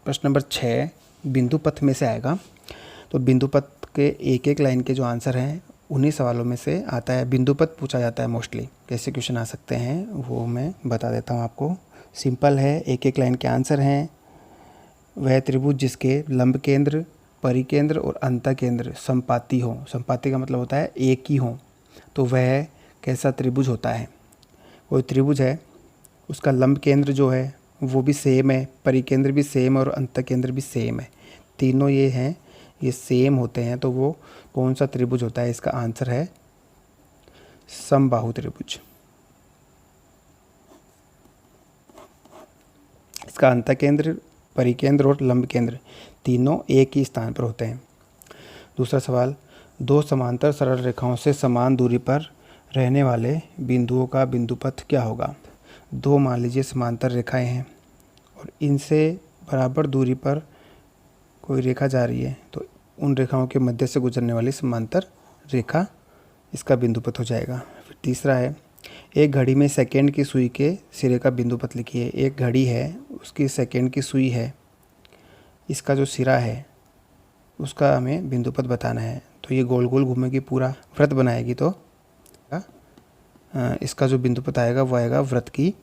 प्रश्न नंबर 6 बिंदु पथ में से आएगा। तो बिंदु पथ के एक एक लाइन के जो आंसर हैं उन्हीं सवालों में से आता है। बिंदु पथ पूछा जाता है मोस्टली, कैसे क्वेश्चन आ सकते हैं वो मैं बता देता हूँ आपको। सिंपल है, एक एक लाइन के आंसर हैं। वह त्रिभुज जिसके लंब केंद्र, परिकेंद्र और अंतकेंद्र संपाती हो। संपाती का मतलब होता है एक ही हो, तो वह कैसा त्रिभुज होता है। कोई त्रिभुज है, उसका लंब केंद्र जो है वो भी सेम है, परिकेंद्र भी सेम और अंतकेंद्र भी सेम है। तीनों ये हैं, ये सेम होते हैं, तो वो कौन सा त्रिभुज होता है। इसका आंसर है समबाहु त्रिभुज। इसका अंतकेंद्र, परिकेंद्र और लंब केंद्र तीनों एक ही स्थान पर होते हैं। दूसरा सवाल, दो समांतर सरल रेखाओं से समान दूरी पर रहने वाले बिंदुओं का बिंदुपथ क्या होगा। दो मान लीजिए समांतर रेखाएं हैं और इनसे बराबर दूरी पर कोई रेखा जा रही है, तो उन रेखाओं के मध्य से गुजरने वाली समांतर रेखा इसका बिंदुपथ हो जाएगा। फिर तीसरा है, एक घड़ी में सेकंड की सुई के सिरे का बिंदुपथ लिखिए। एक घड़ी है, उसकी सेकंड की सुई है, इसका जो सिरा है उसका हमें बिंदुपथ बताना है। तो ये गोल गोल घूमेगी, पूरा वृत्त बनाएगी, तो इसका जो बिंदुपथ आएगा वो आएगा वृत्त की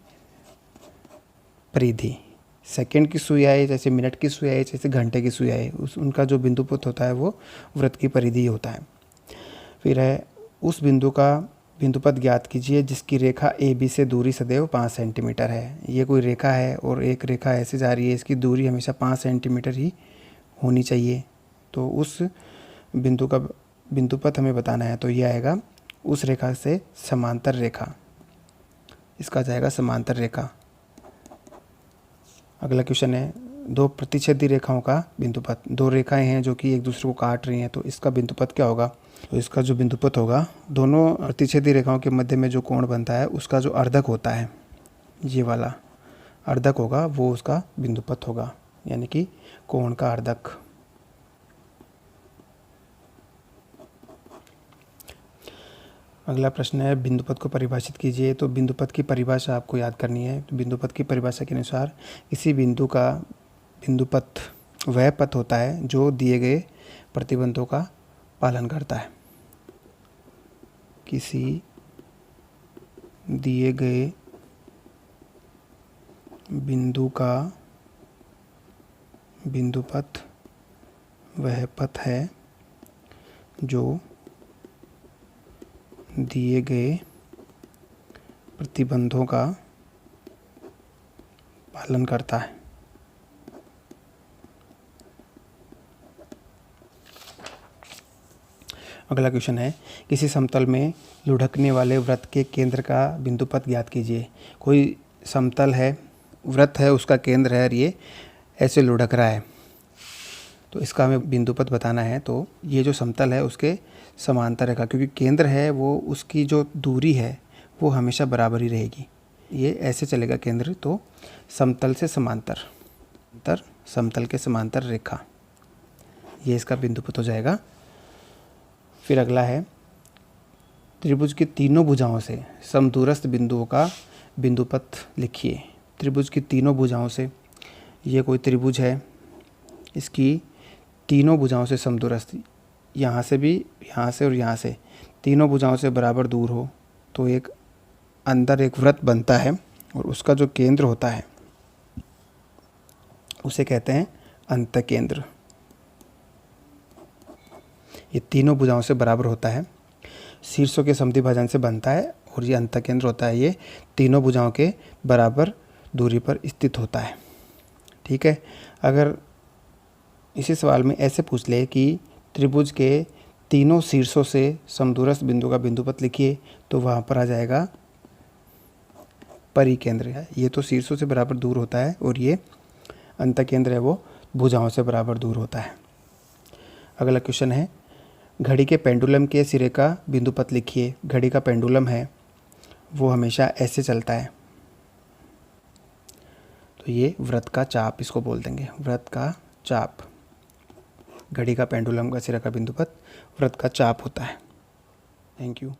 परिधि। सेकंड की सुई आए, जैसे मिनट की सुई आए, जैसे घंटे की सुई आए, उनका जो बिंदुपथ होता है वो वृत्त की परिधि होता है। फिर है, उस बिंदु का बिंदुपथ ज्ञात कीजिए जिसकी रेखा ए बी से दूरी सदैव 5 सेंटीमीटर है। ये कोई रेखा है और एक रेखा ऐसे जा रही है, इसकी दूरी हमेशा 5 सेंटीमीटर ही होनी चाहिए, तो उस बिंदु का बिंदुपथ हमें बताना है। तो ये आएगा उस रेखा से समांतर रेखा, इसका जाएगा समांतर रेखा। अगला क्वेश्चन है, दो प्रतिच्छेदी रेखाओं का बिंदुपथ। दो रेखाएं हैं जो कि एक दूसरे को काट रही हैं, तो इसका बिंदुपथ क्या होगा। तो इसका जो बिंदुपथ होगा, दोनों प्रतिच्छेदी रेखाओं के मध्य में जो कोण बनता है उसका जो अर्धक होता है, ये वाला अर्धक होगा, वो उसका बिंदुपथ होगा, यानी कि कोण का अर्धक। अगला प्रश्न है, बिंदुपथ को परिभाषित कीजिए। तो बिंदुपथ की परिभाषा आपको याद करनी है। तो बिंदुपथ की परिभाषा के अनुसार किसी बिंदु का बिंदुपथ वह पथ होता है जो दिए गए प्रतिबंधों का पालन करता है। किसी दिए गए बिंदु का बिंदुपथ वह पथ है जो दिए गए प्रतिबंधों का पालन करता है। अगला क्वेश्चन है, किसी समतल में लुढ़कने वाले वृत्त के केंद्र का बिंदुपथ ज्ञात कीजिए। कोई समतल है, वृत्त है, उसका केंद्र है और ये ऐसे लुढ़क रहा है, तो इसका हमें बिंदुपथ बताना है। तो ये जो समतल है उसके समांतर रेखा, क्योंकि केंद्र है वो, उसकी जो दूरी है वो हमेशा बराबर ही रहेगी। ये ऐसे चलेगा केंद्र, तो समतल से समांतर, समतल के समांतर रेखा, ये इसका बिंदुपथ हो जाएगा। फिर अगला है, त्रिभुज की तीनों भुजाओं से समदूरस्थ बिंदुओं का बिंदुपथ लिखिए। त्रिभुज की तीनों भुजाओं से, ये कोई त्रिभुज है, इसकी तीनों भुजाओं से समदूरस्थ, यहाँ से भी, यहाँ से और यहाँ से, तीनों भुजाओं से बराबर दूर हो, तो एक अंदर एक वृत्त बनता है और उसका जो केंद्र होता है उसे कहते हैं अंतकेंद्र। ये तीनों भुजाओं से बराबर होता है, शीर्षों के समद्विभाजन से बनता है, और ये अंतकेंद्र होता है, ये तीनों भुजाओं के बराबर दूरी पर स्थित होता है। ठीक है, अगर इसी सवाल में ऐसे पूछ ले कि त्रिभुज के तीनों शीर्षों से समदूरस्थ बिंदु का बिंदुपथ लिखिए, तो वहाँ पर आ जाएगा परिकेंद्र है। ये तो शीर्षों से बराबर दूर होता है और ये अंतकेंद्र है, वो भुजाओं से बराबर दूर होता है। अगला क्वेश्चन है, घड़ी के पेंडुलम के सिरे का बिंदुपथ लिखिए। घड़ी का पेंडुलम है वो हमेशा ऐसे चलता है, तो ये वृत्त का चाप इसको बोल देंगे, वृत्त का चाप। घड़ी का पेंडुलम का सिरा का बिंदुपथ वृत्त का चाप होता है। Thank you.